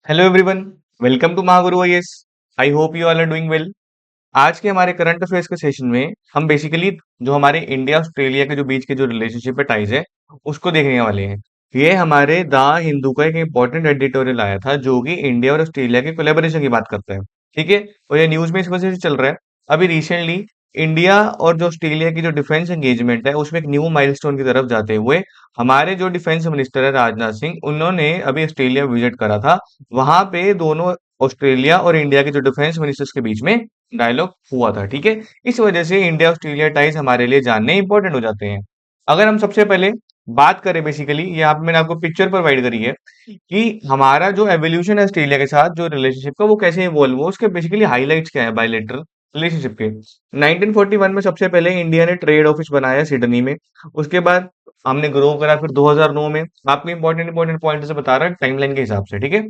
Hello everyone, welcome to Mahaguru IAS. I hope you all are doing well. आज के हमारे current affairs के session में हम बेसिकली जो हमारे इंडिया ऑस्ट्रेलिया के जो बीच के जो रिलेशनशिप है, टाइज है, उसको देखने वाले हैं। ये हमारे द हिंदू का एक इंपॉर्टेंट एडिटोरियल आया था जो कि इंडिया और ऑस्ट्रेलिया के कोलेबोरेशन की बात करता है। ठीक है, और ये न्यूज में इस वजह से चल रहा है। अभी रिसेंटली इंडिया और जो ऑस्ट्रेलिया की जो डिफेंस एंगेजमेंट है उसमें एक न्यू माइलस्टोन की तरफ जाते हुए हमारे जो डिफेंस मिनिस्टर है राजनाथ सिंह, उन्होंने अभी ऑस्ट्रेलिया विजिट करा था। वहां पे दोनों ऑस्ट्रेलिया और इंडिया के जो डिफेंस मिनिस्टर्स के बीच में डायलॉग हुआ था। ठीक है, इस वजह से इंडिया ऑस्ट्रेलिया टाइज हमारे लिए जानने इंपॉर्टेंट हो जाते हैं। अगर हम सबसे पहले बात करें, बेसिकली यहाँ पे मैंने आपको पिक्चर प्रोवाइड करी है कि हमारा जो एवोल्यूशन है ऑस्ट्रेलिया के साथ जो रिलेशनशिप का, वो कैसे इवॉल्व हुआ, उसके बेसिकली हाइलाइट्स क्या है बायलैटरल रिलेशनशिप के। 1941 में सबसे पहले इंडिया ने ट्रेड ऑफिस बनाया सिडनी में। उसके बाद हमने ग्रो करा, फिर 2009 में आपको इंपॉर्टेंट इंपॉर्टेंट पॉइंट से बता रहा है टाइमलाइन के हिसाब से। ठीक है,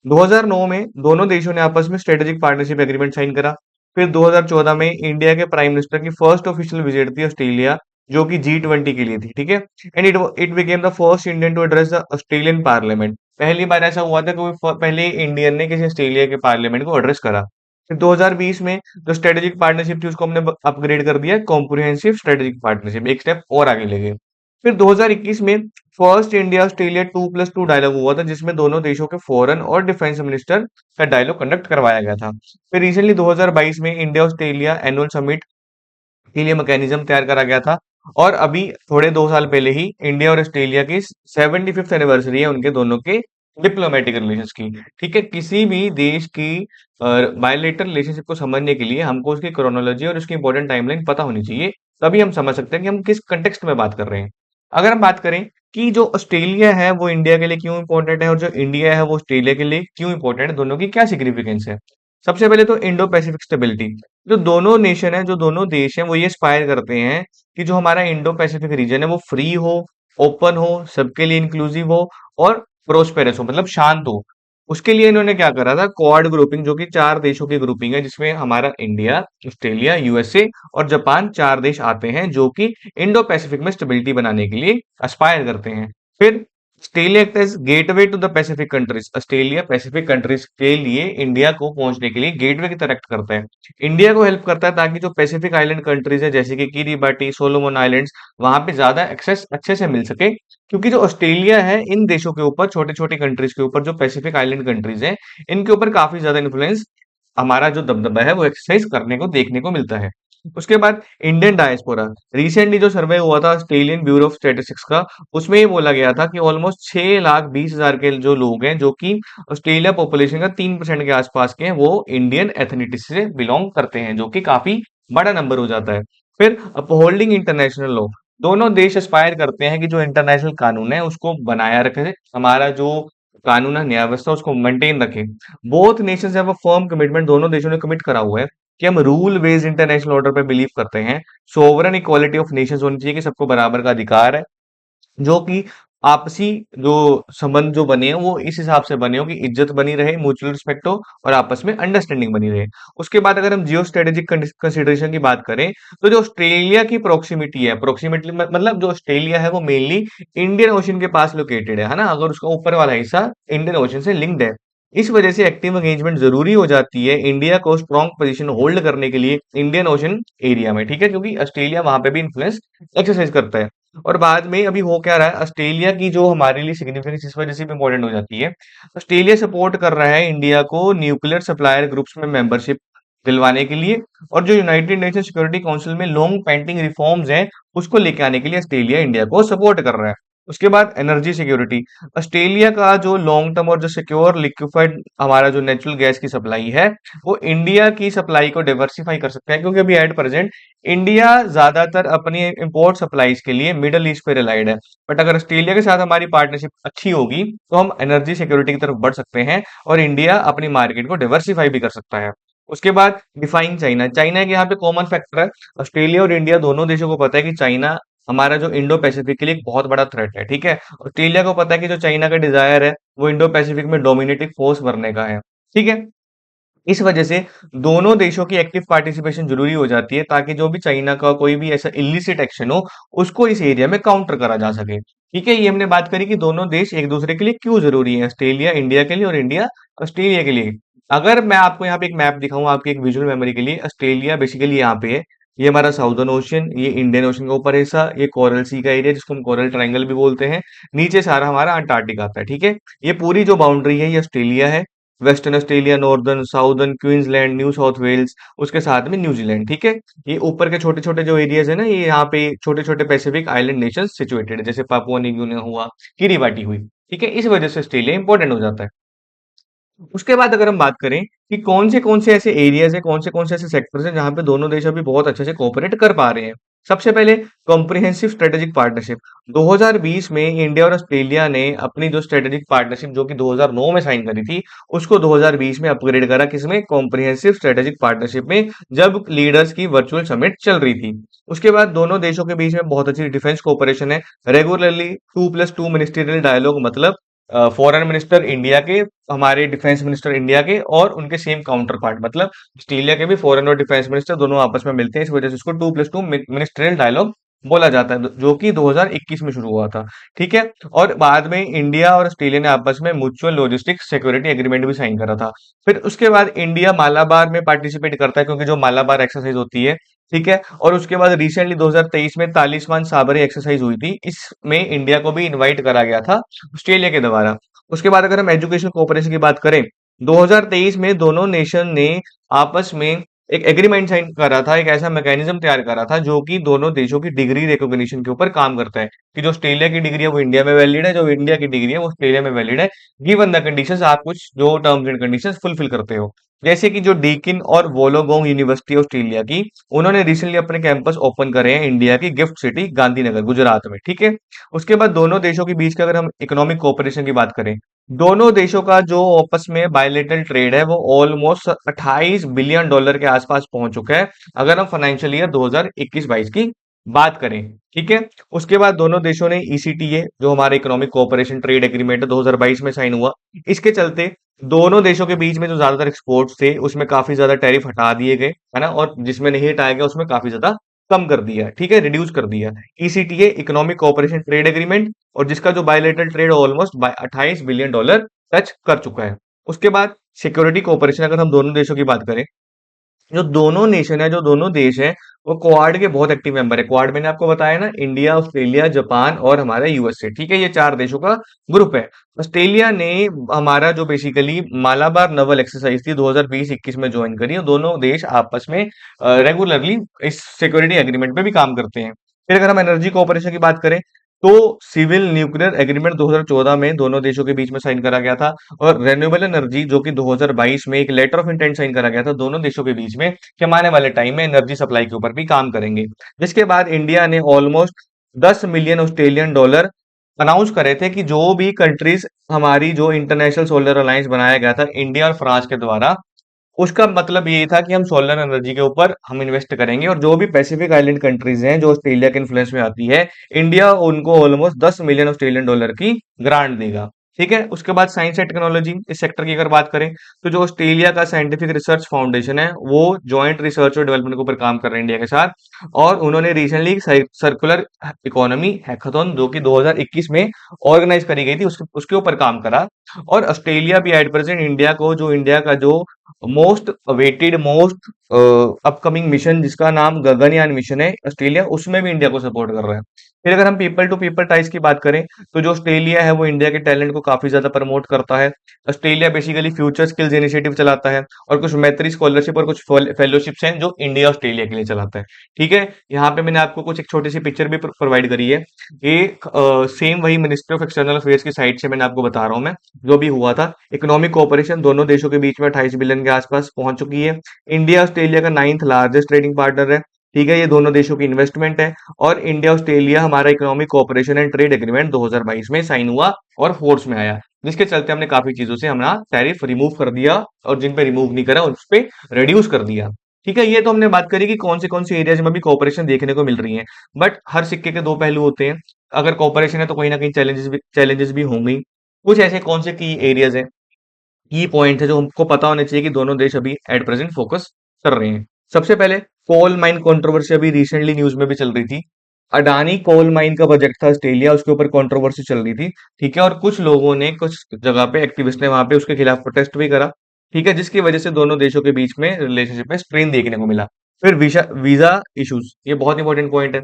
2009 में दोनों देशों ने आपस में स्ट्रेटेजिक पार्टनरशिप एग्रीमेंट साइन करा। फिर 2014 में इंडिया के प्राइम मिनिस्टर की फर्स्ट ऑफिशियल विजिट थी ऑस्ट्रेलिया, जो कि G20 के लिए थी। ठीक है, and it became the first Indian to address the Australian parliament. पहली बार ऐसा हुआ था कि पहले इंडियन ने किसी ऑस्ट्रेलिया के पार्लियामेंट को एड्रेस करा। फिर 2020 में जो स्ट्रेटेजिक पार्टनरशिप थी उसको हमने अपग्रेड कर दिया कॉम्प्रिहेंसिव स्ट्रेटेजिक पार्टनरशिप, एक स्टेप और आगे ले गए। फिर 2021 में फर्स्ट इंडिया ऑस्ट्रेलिया 2+2 डायलॉग हुआ था, जिसमें दोनों देशों के फॉरेन और डिफेंस मिनिस्टर का डायलॉग कंडक्ट करवाया गया था। फिर रिसेंटली 2022 में इंडिया ऑस्ट्रेलिया एनुअल समिट के लिए मैकेनिज्म तैयार करा गया था। और अभी थोड़े 2 साल पहले ही इंडिया और ऑस्ट्रेलिया की 75th एनिवर्सरी है उनके दोनों के डिप्लोमेटिक रिलेशंस की। ठीक है, किसी भी देश की बायलेटरल रिलेशनशिप को समझने के लिए हमको उसकी क्रोनोलॉजी और उसकी इंपॉर्टेंट टाइमलाइन पता होनी चाहिए। तभी हम समझ सकते हैं कि हम किस कंटेक्स्ट में बात कर रहे हैं। अगर हम बात करें कि जो ऑस्ट्रेलिया है वो इंडिया के लिए क्यों इंपॉर्टेंट है और जो इंडिया है वो ऑस्ट्रेलिया के लिए क्यों इंपॉर्टेंट है, दोनों की क्या सिग्निफिकेंस है। सबसे पहले तो इंडो पैसिफिक स्टेबिलिटी। जो दोनों नेशन है, जो दोनों देश हैं, वो ये एस्पायर करते हैं कि जो हमारा इंडो पैसिफिक रीजन है वो फ्री हो, ओपन हो, सबके लिए इंक्लूसिव हो और प्रोस्पेरस हो, मतलब शांत हो। उसके लिए इन्होंने क्या करा था, क्वाड ग्रुपिंग, जो कि 4 देशों की ग्रुपिंग है, जिसमें हमारा इंडिया, ऑस्ट्रेलिया, यूएसए और जापान 4 देश आते हैं जो कि इंडो पैसिफिक में स्टेबिलिटी बनाने के लिए एस्पायर करते हैं। फिर Australia act as gateway to the Pacific countries. Australia Pacific countries के लिए इंडिया को पहुंचने के लिए गेटवे की तरह एक्ट करता है। इंडिया को हेल्प करता है ताकि जो पैसिफिक आइलैंड कंट्रीज है जैसे कि किरिबाटी, सोलोमन आइलैंड्स, वहां पे ज्यादा एक्सेस अच्छे से मिल सके। क्योंकि जो ऑस्ट्रेलिया है इन देशों के ऊपर, छोटे छोटे कंट्रीज के ऊपर, जो पैसिफिक आइलैंड कंट्रीज है, इनके ऊपर काफी ज्यादा इन्फ्लुएंस, हमारा जो दबदबा है वो एक्सरसाइज करने को देखने को मिलता है। उसके बाद इंडियन डायस्पोरा। रिसेंटली जो सर्वे हुआ था ऑस्ट्रेलियन ब्यूरो ऑफ स्टैटिस्टिक्स का, उसमें ये बोला गया था कि ऑलमोस्ट 6,20,000 के जो लोग हैं, जो कि ऑस्ट्रेलिया पॉपुलेशन का 3% के आसपास के हैं, वो इंडियन एथनिसिटी से बिलोंग करते हैं, जो कि काफी बड़ा नंबर हो जाता है। फिर अपहोल्डिंग इंटरनेशनल लॉ। दोनों देश एस्पायर करते हैं कि जो इंटरनेशनल कानून है उसको बनाया रखे, हमारा जो कानून है, न्याय व्यवस्था, उसको मेंटेन रखे। Both Nations have a firm commitment. दोनों देशों ने कमिट करा हुआ है कि हम रूल बेस्ड इंटरनेशनल ऑर्डर पे बिलीव करते हैं। सोवरन इक्वालिटी ऑफ नेशंस होनी चाहिए, कि सबको बराबर का अधिकार है, जो कि आपसी जो संबंध जो बने हो वो इस हिसाब से बने हो कि इज्जत बनी रहे, म्यूचुअल रिस्पेक्ट हो और आपस में अंडरस्टैंडिंग बनी रहे। उसके बाद अगर हम जियो स्ट्रेटेजिक कंसिडरेशन की बात करें, तो जो ऑस्ट्रेलिया की प्रोक्सिमिटी है, प्रोक्सिमिटी मतलब जो ऑस्ट्रेलिया है वो मेनली इंडियन ओशन के पास लोकेटेड है ना, अगर उसका ऊपर वाला हिस्सा इंडियन ओशन से लिंक्ड है। इस वजह से एक्टिव एंगेजमेंट जरूरी हो जाती है इंडिया को स्ट्रॉन्ग पोजीशन होल्ड करने के लिए इंडियन ओशन एरिया में। ठीक है, क्योंकि ऑस्ट्रेलिया वहां पे भी इन्फ्लुएंस एक्सरसाइज करता है। और बाद में अभी हो क्या रहा है, ऑस्ट्रेलिया की जो हमारे लिए सिग्निफिकेंस इस वजह से भी इंपॉर्टेंट हो जाती है। ऑस्ट्रेलिया सपोर्ट कर रहा है इंडिया को न्यूक्लियर सप्लायर ग्रुप्स में मेंबरशिप दिलवाने के लिए, और जो यूनाइटेड नेशन सिक्योरिटी काउंसिल में लॉन्ग पेंडिंग रिफॉर्म्स हैं उसको लेके आने के लिए ऑस्ट्रेलिया इंडिया को सपोर्ट कर रहा है। उसके बाद एनर्जी सिक्योरिटी। ऑस्ट्रेलिया का जो लॉन्ग टर्म और जो सिक्योर लिक्विफाइड हमारा जो नेचुरल गैस की सप्लाई है, वो इंडिया की सप्लाई को डाइवर्सिफाई कर सकता है, क्योंकि अभी एट प्रेजेंट इंडिया ज्यादातर अपनी इंपोर्ट सप्लाईज के लिए मिडल ईस्ट पे रिलाइड है। बट अगर ऑस्ट्रेलिया के साथ हमारी पार्टनरशिप अच्छी होगी तो हम एनर्जी सिक्योरिटी की तरफ बढ़ सकते हैं और इंडिया अपनी मार्केट को डाइवर्सिफाई भी कर सकता है। उसके बाद डिफाइन चाइना। चाइना के यहाँ पे कॉमन फैक्टर है। ऑस्ट्रेलिया और इंडिया दोनों देशों को पता है कि चाइना हमारा जो इंडो पैसिफिक के लिए एक बहुत बड़ा थ्रेट है। ठीक है, ऑस्ट्रेलिया को पता है कि जो चाइना का डिजायर है वो इंडो पैसिफिक में डोमिनेटिंग फोर्स बनने का है। ठीक है, इस वजह से दोनों देशों की एक्टिव पार्टिसिपेशन जरूरी हो जाती है, ताकि जो भी चाइना का कोई भी ऐसा इलिसिट एक्शन हो, उसको इस एरिया में काउंटर करा जा सके। ठीक है, ये हमने बात करी कि दोनों देश एक दूसरे के लिए क्यों जरूरी है, ऑस्ट्रेलिया इंडिया के लिए और इंडिया ऑस्ट्रेलिया के लिए। अगर मैं आपको यहाँ पे एक मैप दिखाऊं आपकी एक विजुअल मेमोरी के लिए, ऑस्ट्रेलिया बेसिकली यहाँ पे है। ये हमारा साउदर्न ओशियन, ये इंडियन ओशियन का ऊपर हिस्सा, ये कोरल सी का एरिया जिसको हम कोरल ट्रायंगल भी बोलते हैं। नीचे सारा हमारा अंटार्कटिक आता है। ठीक है, ये पूरी जो बाउंड्री है ये ऑस्ट्रेलिया है। Western Australia, northern, southern, Queensland, New South Wales, उसके साथ में न्यूजीलैंड। ठीक है, ये ऊपर के छोटे छोटे जो एरियाज है ना, ये यहाँ पे छोटे छोटे पैसिफिक आइलैंड नेशन सिचुएटेड है, जैसे पापुआ न्यू गिनी हुआ, किरीबाटी हुई। ठीक है, इस वजह से ऑस्ट्रेलिया इंपॉर्टेंट हो जाता है। उसके बाद अगर हम बात करें कि कौन से ऐसे एरियाज हैं, कौन से ऐसे सेक्टर्स हैं जहां पे दोनों देश अभी बहुत अच्छे से कोऑपरेट कर पा रहे हैं। सबसे पहले कॉम्प्रिहेंसिव स्ट्रेटेजिक पार्टनरशिप। 2020 में इंडिया और ऑस्ट्रेलिया ने अपनी जो स्ट्रेटेजिक पार्टनरशिप जो कि 2009 में साइन करी थी, उसको 2020 में अपग्रेड करा, किसमें? कॉम्प्रिहेंसिव स्ट्रेटेजिक पार्टनरशिप में, जब लीडर्स की वर्चुअल समिट चल रही थी। उसके बाद दोनों देशों के बीच में बहुत अच्छी डिफेंस कोऑपरेशन है। रेगुलरली 2+2 मिनिस्ट्रियल डायलॉग, मतलब फॉरेन मिनिस्टर इंडिया के, हमारे डिफेंस मिनिस्टर इंडिया के और उनके सेम काउंटर पार्ट, मतलब ऑस्ट्रेलिया के भी फॉरेन और डिफेंस मिनिस्टर दोनों आपस में मिलते हैं। इस वजह से इसको 2+2 मिनिस्ट्रियल डायलॉग बोला जाता है, जो कि 2021 में शुरू हुआ था। ठीक है, और बाद में इंडिया और ऑस्ट्रेलिया ने आपस में म्यूचुअल लॉजिस्टिक सिक्योरिटी एग्रीमेंट भी साइन करा था। फिर उसके बाद इंडिया मालाबार में पार्टिसिपेट करता है, क्योंकि जो मालाबार एक्सरसाइज होती है। ठीक है, और उसके बाद रिसेंटली 2023 में तालिस्मान साबरी एक्सरसाइज हुई थी, इसमें इंडिया को भी इनवाइट करा गया था ऑस्ट्रेलिया के द्वारा। उसके बाद अगर हम एजुकेशन कोऑपरेशन की बात करें, 2023 में दोनों नेशन ने आपस में एक एग्रीमेंट साइन करा था, एक ऐसा मैकेनिज्म तैयार करा था जो कि दोनों देशों की डिग्री रिकॉग्निशन के ऊपर काम करता है, कि जो ऑस्ट्रेलिया की डिग्री है वो इंडिया में वैलिड है, जो इंडिया की डिग्री है वो ऑस्ट्रेलिया में वैलिड है, गिवन द कंडीशंस, आप कुछ जो टर्म्स एंड कंडीशंस फुलफिल करते हो। जैसे कि जो डीकिन और वोलोगोंग यूनिवर्सिटी ऑस्ट्रेलिया की, उन्होंने रिसेंटली अपने कैंपस ओपन करे हैं इंडिया की गिफ्ट सिटी गांधीनगर गुजरात में। ठीक है, उसके बाद दोनों देशों के बीच का अगर हम इकोनॉमिक कोऑपरेशन की बात करें, दोनों देशों का जो आपस में बायलेटरल ट्रेड है वो ऑलमोस्ट 28 बिलियन डॉलर के आसपास पहुंच चुका है, अगर हम फाइनेंशियल ईयर 2021-22 की बात करें। ठीक है, उसके बाद दोनों देशों ने ईसीटीए, जो हमारे इकोनॉमिक कोऑपरेशन ट्रेड एग्रीमेंट है, 2022 में साइन हुआ। इसके चलते दोनों देशों के बीच में जो ज्यादातर एक्सपोर्ट्स थे उसमें काफी ज्यादा टैरिफ हटा दिए गए, है ना, और जिसमें नहीं हटाया गया उसमें काफी ज्यादा कम कर दिया। ठीक है, रिड्यूस कर दिया। ईसीटीए इकोनॉमिक कोऑपरेशन ट्रेड एग्रीमेंट, और जिसका जो bilateral trade almost 28 billion dollar touch कर चुका है। उसके बाद सिक्योरिटी कोऑपरेशन, अगर हम दोनों देशों की बात करें, जो दोनों नेशन है, जो दोनों देश हैं, वो क्वाड के बहुत एक्टिव मेंबर है। क्वाड मैंने आपको बताया ना, इंडिया, ऑस्ट्रेलिया, जापान और हमारा यूएसए। ठीक है, ये चार देशों का ग्रुप है। ऑस्ट्रेलिया ने हमारा जो बेसिकली मालाबार नवल एक्सरसाइज थी 2020-21 में ज्वाइन करी, और दोनों देश आपस में रेगुलरली इस सिक्योरिटी एग्रीमेंट पे भी काम करते हैं। फिर अगर हम एनर्जी कोऑपरेशन की बात करें, तो सिविल न्यूक्लियर एग्रीमेंट 2014 में दोनों देशों के बीच में साइन करा गया था, और रेन्यूएबल एनर्जी जो कि 2022 में एक लेटर ऑफ इंटेंट साइन करा गया था दोनों देशों के बीच में, कि हम आने वाले टाइम में एनर्जी सप्लाई के ऊपर भी काम करेंगे। जिसके बाद इंडिया ने almost 10 million Australian dollar announce करे थे, कि जो भी कंट्रीज, हमारी जो इंटरनेशनल सोलर अलायंस बनाया गया था इंडिया और फ्रांस के द्वारा, उसका मतलब ये था कि हम सोलर एनर्जी के ऊपर हम इन्वेस्ट करेंगे, और जो भी पैसिफिक आइलैंड कंट्रीज हैं जो ऑस्ट्रेलिया के इन्फ्लुएंस में आती है, इंडिया उनको ऑलमोस्ट 10 मिलियन ऑस्ट्रेलियन डॉलर की ग्रांट देगा। ठीक है, उसके बाद साइंस एंड टेक्नोलॉजी, इस सेक्टर की अगर बात करें, तो जो ऑस्ट्रेलिया का साइंटिफिक रिसर्च फाउंडेशन है वो जॉइंट रिसर्च और डेवलपमेंट के ऊपर काम कर रहे हैं इंडिया के साथ, और उन्होंने रिसेंटली सर्कुलर इकोनॉमी हैकाथॉन जो कि 2021 में ऑर्गेनाइज करी गई थी, उसके ऊपर काम करा। और ऑस्ट्रेलिया भी एट प्रेजेंट इंडिया को, जो इंडिया का जो most awaited, most upcoming mission जिसका नाम गगनयान मिशन है ऑस्ट्रेलिया, उसमें भी इंडिया को सपोर्ट कर रहा है। फिर अगर हम पीपल टू पीपल टाइज की बात करें, तो जो ऑस्ट्रेलिया है वो इंडिया के टैलेंट को काफी ज्यादा प्रमोट करता है। Australia basically future skills initiative चलाता है, और कुछ मैत्री स्कॉलरशिप और कुछ फेलोशिप्स हैं जो इंडिया ऑस्ट्रेलिया के लिए चलाता है। ठीक है, यहाँ पे मैंने आपको कुछ एक छोटी सी पिक्चर भी प्रोवाइड करी है, ये सेम वही मिनिस्ट्री ऑफ एक्सटर्नल अफेयर्स की साइट से मैंने आपको बता रहा हूँ मैं, जो भी हुआ था। इकोनॉमिक कोऑपरेशन दोनों देशों के बीच में 28 बिलियन के आसपास पहुंच चुकी है। इंडिया ऑस्ट्रेलिया का 9th लार्जेस्ट ट्रेडिंग पार्टनर है। ठीक है, ये दोनों देशों की इन्वेस्टमेंट है, और इंडिया ऑस्ट्रेलिया हमारा economic cooperation and trade agreement 2022 में साइन हुआ और फोर्स में आया, जिसके चलते हमने काफी चीजों से हमारा टैरिफ रिमूव कर दिया, और जिन पे रिमूव नहीं करा उस पे रिड्यूस कर दिया। ठीक है, ये तो हमने बात करी कि कौन से एरियाज में भी कोऑपरेशन देखने को मिल रही है। बट हर सिक्के के दो पहलू होते हैं, अगर कोऑपरेशन है तो कहीं ना कहीं चैलेंजेस भी होंगे ही। कुछ ऐसे कौन से की एरियाज हैं की पॉइंट है जो हमको पता होने चाहिए कि दोनों देश अभी एट प्रेजेंट फोकस कर रहे हैं। सबसे पहले कोल माइन कंट्रोवर्सी अभी रिसेंटली न्यूज में भी चल रही थी। अडानी कोल माइन का प्रोजेक्ट था ऑस्ट्रेलिया, उसके ऊपर कंट्रोवर्सी चल रही थी। ठीक है, और कुछ लोगों ने, कुछ जगह पे एक्टिविस्ट ने वहां पे उसके खिलाफ प्रोटेस्ट भी करा। ठीक है, जिसकी वजह से दोनों देशों के बीच में रिलेशनशिप में स्ट्रेन देखने को मिला। फिर वीजा वीजा इश्यूज, ये बहुत इंपॉर्टेंट पॉइंट है।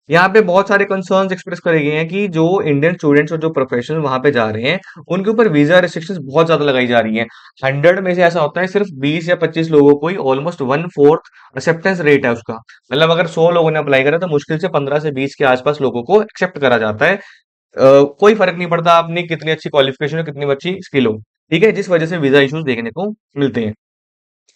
यहाँ पे बहुत सारे कंसर्न्स एक्सप्रेस करे गए हैं कि जो इंडियन स्टूडेंट्स और जो प्रोफेशनल वहां पे जा रहे हैं, उनके ऊपर वीजा रिस्ट्रिक्शंस बहुत ज्यादा लगाई जा रही हैं। 100 में से ऐसा होता है सिर्फ 20 या 25 लोगों को ही, ऑलमोस्ट 1/4 एक्सेप्टेंस रेट है उसका। मतलब अगर 100 लोगों ने अप्लाई करा तो मुश्किल से 15 से 20 के आसपास लोगों को एक्सेप्ट करा जाता है। कोई फर्क नहीं पड़ता आपने कितनी अच्छी क्वालिफिकेशन हो, कितनी अच्छी स्किल हो। ठीक है, जिस वजह से वीजा इश्यूज देखने को मिलते हैं।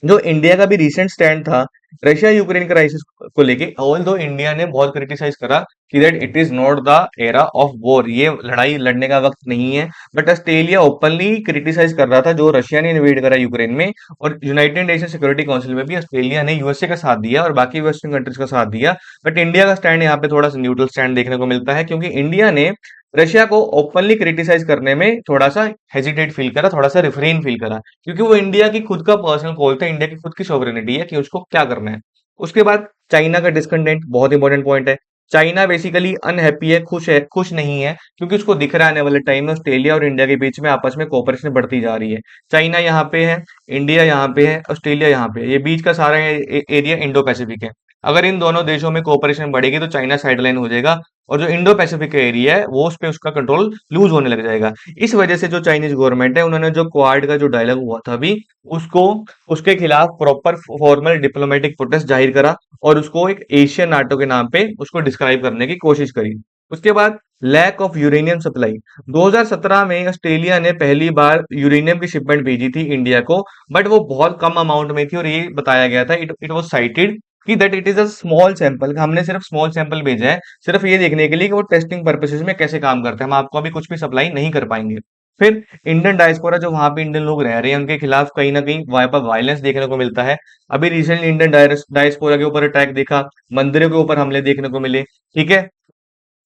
जो इंडिया का भी रिसेंट स्टैंड था रशिया यूक्रेन क्राइसिस को लेके, ऑल दो इंडिया ने बहुत क्रिटिसाइज करा कि that it is not the era of war, ये लड़ाई लड़ने का वक्त नहीं है। बट ऑस्ट्रेलिया ओपनली क्रिटिसाइज कर रहा था जो रशिया ने इन्वेड करा यूक्रेन में। और यूनाइटेड नेशन सिक्योरिटी काउंसिल में भी ऑस्ट्रेलिया ने यूएसए का साथ दिया और बाकी वेस्टर्न कंट्रीज का साथ दिया। बट इंडिया का स्टैंड यहाँ पे थोड़ा सा न्यूट्रल स्टैंड देखने को मिलता है, क्योंकि इंडिया ने रशिया को ओपनली क्रिटिसाइज करने में थोड़ा सा हेजिटेट फील करा, थोड़ा सा रिफ्रेन फील करा, क्योंकि वो इंडिया की खुद का पर्सनल कॉल था, इंडिया की खुद की सॉवरेनिटी है कि उसको क्या करना है। उसके बाद चाइना का डिस्कंटेंट बहुत इंपॉर्टेंट पॉइंट है। चाइना बेसिकली अनहैप्पी है, खुश नहीं है, क्योंकि उसको दिख रहा है आने वाले टाइम में ऑस्ट्रेलिया और इंडिया के बीच में आपस में कोऑपरेशन बढ़ती जा रही है। चाइना यहाँ पे है, इंडिया यहाँ पे है, ऑस्ट्रेलिया यहाँ पे है। ये बीच का सारा एरिया इंडो पैसिफिक है। अगर इन दोनों देशों में कोऑपरेशन बढ़ेगी तो चाइना साइडलाइन हो जाएगा, और जो इंडो पैसिफिक का एरिया है वो उस पे उसका कंट्रोल लूज होने लग जाएगा। इस वजह से जो चाइनीज गवर्नमेंट है, उन्होंने जो क्वाड का जो डायलॉग हुआ था अभी, उसको, उसके खिलाफ प्रॉपर फॉर्मल डिप्लोमेटिक प्रोटेस्ट जाहिर करा और उसको एक एशियन नाटो के नाम पे उसको डिस्क्राइब करने की कोशिश करी। उसके बाद लैक ऑफ यूरेनियम सप्लाई। 2017 में ऑस्ट्रेलिया ने पहली बार यूरेनियम की शिपमेंट भेजी थी इंडिया को, बट वो बहुत कम अमाउंट में थी और ये बताया गया था, इट वाज साइटेड कि that it is a small sample, हमने सिर्फ स्मॉल सैंपल भेजा है, सिर्फ ये देखने के लिए कि वो टेस्टिंग पर्पसेस में कैसे काम करते हैं, हम आपको अभी कुछ भी सप्लाई नहीं कर पाएंगे। फिर इंडियन डायस्पोरा, जो वहां पे इंडियन लोग रह रहे हैं, उनके खिलाफ कहीं ना कहीं वहां पर वायलेंस देखने को मिलता है। अभी रिसेंटली इंडियन डायस्पोरा के ऊपर अटैक देखा, मंदिरों के ऊपर हमले देखने को मिले। ठीक है,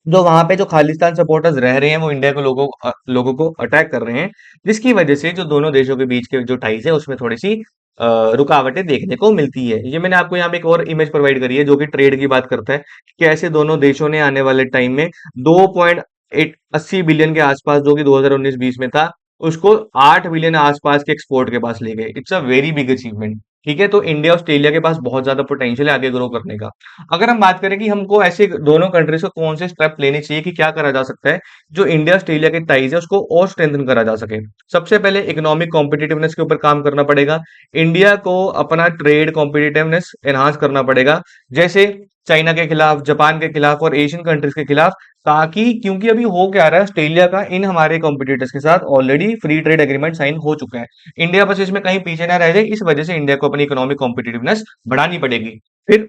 जो वहां पे जो खालिस्तान सपोर्टर्स रह रहे हैं वो इंडिया के लोगों को अटैक कर रहे हैं, जिसकी वजह से जो दोनों देशों के बीच के जो टाइज है उसमें थोड़ी सी रुकावटें देखने को मिलती है। ये मैंने आपको यहाँ पे एक और इमेज प्रोवाइड करी है जो कि ट्रेड की बात करता है कि कैसे दोनों देशों ने आने वाले टाइम में 2.80 बिलियन के आसपास, जो कि 2019-20 में था, उसको 8 बिलियन आसपास के एक्सपोर्ट के पास ले गए। It's a very big achievement. ठीक है, तो इंडिया ऑस्ट्रेलिया के पास बहुत ज्यादा पोटेंशियल है आगे ग्रो करने का। अगर हम बात करें कि हमको ऐसे दोनों कंट्रीज को कौन से स्टेप लेने चाहिए, कि क्या करा जा सकता है जो इंडिया ऑस्ट्रेलिया के टाइज है उसको और स्ट्रेंथन करा जा सके। सबसे पहले इकोनॉमिक कॉम्पिटिटिवनेस के ऊपर काम करना पड़ेगा। इंडिया को अपना ट्रेड कॉम्पिटिटिवनेस एनहांस करना पड़ेगा, जैसे चाइना के खिलाफ, जापान के खिलाफ और एशियन कंट्रीज के खिलाफ। ताकि, क्योंकि अभी हो क्या रहा है, ऑस्ट्रेलिया का इन हमारे कॉम्पिटिटर्स के साथ already free trade agreement sign हो चुका है। इंडिया बस इसमें कहीं पीछे ना रह जाए, इस वजह से इंडिया को अपनी इकोनॉमिक कॉम्पिटिटिवनेस बढ़ानी पड़ेगी। फिर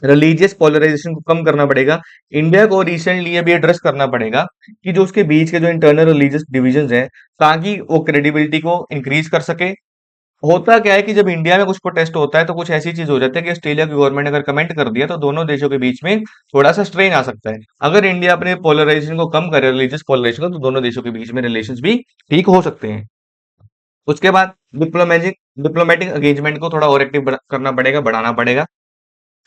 रिलीजियस पोलराइजेशन को कम करना पड़ेगा। इंडिया को रिसेंटली ये भी एड्रेस करना पड़ेगा कि जो उसके बीच के जो इंटरनल रिलीजियस डिविजन हैं, ताकि वो क्रेडिबिलिटी को इंक्रीज कर सके। होता क्या है कि जब इंडिया में कुछ प्रोटेस्ट होता है तो कुछ ऐसी चीज हो जाती है कि ऑस्ट्रेलिया की गवर्नमेंट ने अगर कमेंट कर दिया तो दोनों देशों के बीच में थोड़ा सा स्ट्रेन आ सकता है। अगर इंडिया अपने पोलराइजेशन को कम करे, रिलीजियस पोलराइजेशन को, तो दोनों देशों के बीच में रिलेशंस भी ठीक हो सकते हैं। उसके बाद डिप्लोमेटिक डिप्लोमेटिक एंगेजमेंट को थोड़ा और एक्टिव करना पड़ेगा, बढ़ाना पड़ेगा।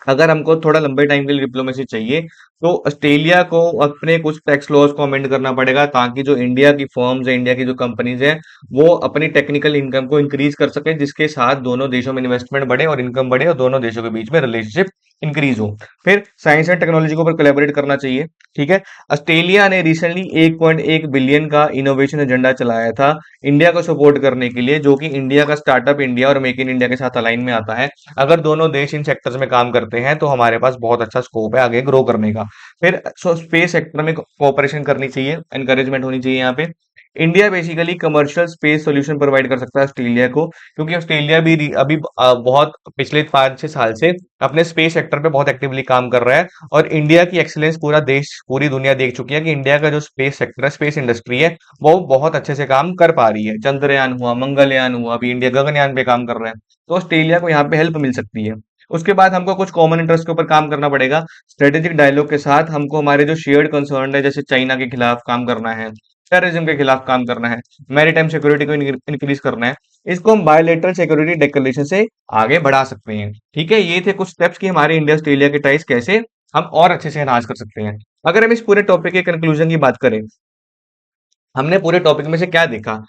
अगर हमको थोड़ा लंबे टाइम के लिए डिप्लोमेसी चाहिए तो ऑस्ट्रेलिया को अपने कुछ टैक्स लॉज को अमेंड करना पड़ेगा, ताकि जो इंडिया की फर्म्स है, इंडिया की जो कंपनीज है, वो अपनी टेक्निकल इनकम को इंक्रीज कर सके, जिसके साथ दोनों देशों में इन्वेस्टमेंट बढ़े और इनकम बढ़े और दोनों देशों के बीच में रिलेशनशिप इंक्रीज हो। फिर साइंस एंड टेक्नोलॉजी के ऊपर कोलैबोरेट करना चाहिए। ठीक है, ऑस्ट्रेलिया ने रिसेंटली 1.1 बिलियन का इनोवेशन एजेंडा चलाया था इंडिया को सपोर्ट करने के लिए, जो कि इंडिया का स्टार्टअप इंडिया और मेक इन इंडिया के साथ अलाइन में आता है। अगर दोनों देश इन सेक्टर्स में काम करते हैं तो हमारे पास बहुत अच्छा स्कोप है आगे ग्रो करने का। फिर स्पेस सेक्टर में कोऑपरेशन करनी चाहिए, एनकरेजमेंट होनी चाहिए यहाँ पे। India basically commercial space solution provide कर सकता है ऑस्ट्रेलिया को, क्योंकि ऑस्ट्रेलिया भी अभी बहुत पिछले 5-6 साल से अपने स्पेस सेक्टर पे बहुत एक्टिवली काम कर रहा है। और इंडिया की एक्सीलेंस पूरा देश, पूरी दुनिया देख चुकी है कि इंडिया का जो स्पेस सेक्टर है, स्पेस इंडस्ट्री है, वो बहुत अच्छे से काम कर पा रही है। चंद्रयान हुआ, मंगलयान हुआ, अभी इंडिया गगनयान पे काम कर रहा है। तो ऑस्ट्रेलिया को यहाँ पे हेल्प मिल सकती है। उसके बाद हमको कुछ कॉमन इंटरेस्ट के ऊपर काम करना पड़ेगा। स्ट्रेटेजिक डायलॉग के साथ हमको हमारे जो शेयर्ड कंसर्न है, जैसे चाइना के खिलाफ काम करना है, टेररिज्म के खिलाफ काम करना है, मैरीटाइम सिक्योरिटी को इंक्रीज करना है, इसको हम बायोलेटरल सिक्योरिटी डिक्लेरेशन से आगे बढ़ा सकते हैं। ठीक है, ये थे कुछ स्टेप्स कि हमारे इंडिया ऑस्ट्रेलिया के टाइज कैसे हम और अच्छे से एनहांस कर सकते हैं। अगर हम इस पूरे टॉपिक के कंक्लूजन की बात करें, हमने पूरे टॉपिक में से क्या देखा?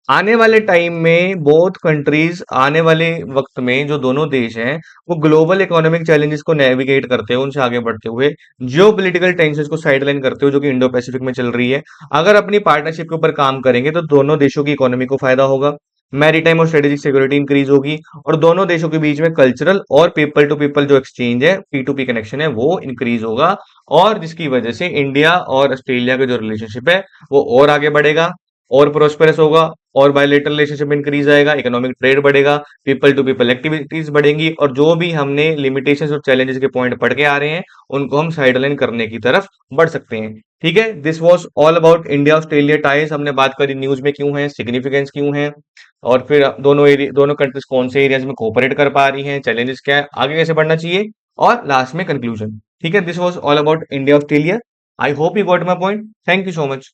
आने वाले टाइम में बोथ कंट्रीज, आने वाले वक्त में जो दोनों देश हैं, वो ग्लोबल इकोनॉमिक चैलेंजेस को नेविगेट करते हुए, उनसे आगे बढ़ते हुए, जियोपॉलिटिकल टेंशंस को साइडलाइन करते हुए, जो कि इंडो पैसिफिक में चल रही है, अगर अपनी पार्टनरशिप के ऊपर काम करेंगे तो दोनों देशों की इकोनॉमी को फायदा होगा, मैरीटाइम और स्ट्रेटेजिक सिक्योरिटी इंक्रीज होगी, और दोनों देशों के बीच में कल्चरल और पीपल टू पीपल जो एक्सचेंज है, P2P कनेक्शन है, वो इंक्रीज होगा, और जिसकी वजह से इंडिया और ऑस्ट्रेलिया का जो रिलेशनशिप है वो और आगे बढ़ेगा, और प्रोस्पेरस होगा, और बायलेटरल रिलेशनशिप इंक्रीज आएगा, इकोनॉमिक ट्रेड बढ़ेगा, पीपल टू पीपल एक्टिविटीज बढ़ेंगी, और जो भी हमने लिमिटेशंस और चैलेंजेस के पॉइंट पढ़ के आ रहे हैं उनको हम साइडलाइन करने की तरफ बढ़ सकते हैं। ठीक है, this was all about India Australia ties. हमने बात करी न्यूज में क्यों है, सिग्निफिकेंस क्यों है, और फिर दोनों एरिया, दोनों कंट्रीज कौन से एरियाज में कोऑपरेट कर पा रही हैं, चैलेंजेस क्या है, आगे कैसे बढ़ना चाहिए, और लास्ट में कंक्लूजन। ठीक है, this was all about India Australia. I hope you got my point. Thank you so much.